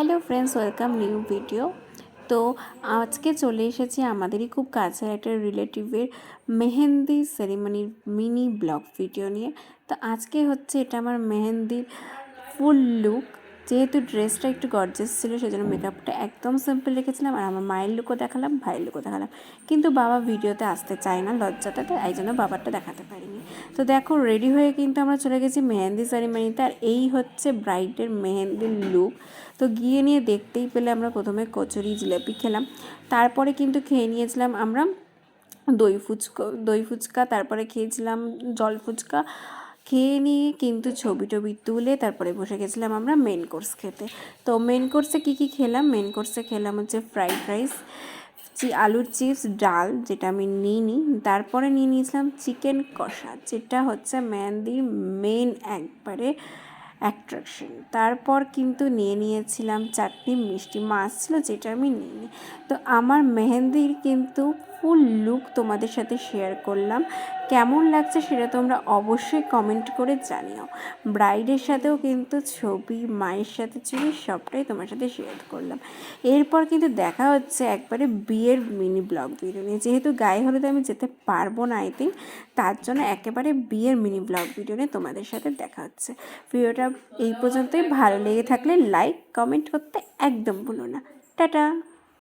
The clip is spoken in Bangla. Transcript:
Hello friends, welcome new video. তো আজকে চলে এসেছি আমাদেরই খুব কাছের একটা রিলেটিভের মেহেন্দি সেরিমনির মিনি ব্লগ ভিডিও নিয়ে। তো আজকে হচ্ছে এটা আমার মেহেন্দির ফুল লুক। যেহেতু ড্রেসটা একটু গর্জাস ছিল সেজন্য মেকআপটা একদম সিম্পল রেখেছিলাম, আর আমার মায়ের লুকও দেখালাম, ভাইয়ের লুকও দেখালাম। কিন্তু বাবা ভিডিওতে আসতে চায় না, লজ্জাটাতে, এই জন্য বাবারটা দেখাতে পারিনি। তো দেখো, রেডি হয়ে কিন্তু আমরা চলে গেছি মেহেন্দি সেরিমনিতে। আর এই হচ্ছে ব্রাইডের মেহেন্দির লুক। তো গিয়ে নিয়ে দেখতেই পেলে আমরা প্রথমে কচুরি জিলাপি খেলাম, তারপরে কিন্তু খেয়ে নিয়েছিলাম আমরা দই ফুচকা, তারপরে খেয়েছিলাম জল ফুচকা। খেয়ে নিয়ে কিন্তু ছবি টবি তুলে তারপরে বসে গেছিলাম আমরা মেন কোর্স খেতে। তো মেন কোর্সে কী কী খেলাম? মেন কোর্সে খেলাম হচ্ছে ফ্রাইড রাইস, আলুর চিপস, ডাল, যেটা আমি নিইনি। তারপরে নিয়ে নিয়েছিলাম চিকেন কষা, যেটা হচ্ছে মেহেন্দির মেন একবারে অ্যাট্রাকশন। তারপর কিন্তু নিয়ে নিয়েছিলাম চাটনি, মিষ্টি মাছ ছিল যেটা আমি নিইনি। তো আমার মেহেন্দির কিন্তু ফুল লুক তোমাদের সাথে শেয়ার করলাম। কেমন লাগছে সেটা তোমরা অবশ্যই কমেন্ট করে জানিও। ব্রাইডের সাথেও কিন্তু ছবি, মায়ের সাথে ছবি, সবটাই তোমার সাথে শেয়ার করলাম। এরপর কিন্তু দেখা হচ্ছে একবারে বিয়ের মিনি ব্লগ ভিডিও নিয়ে। যেহেতু গায়ে হলুদে আমি যেতে পারবো না আই থিঙ্ক, তার জন্য একেবারে বিয়ের মিনি ব্লগ ভিডিও নিয়ে তোমাদের সাথে দেখা হচ্ছে। ভিডিওটা এই পর্যন্তই। ভালো লেগে থাকলে লাইক কমেন্ট করতে একদম ভুলো না। টাটা।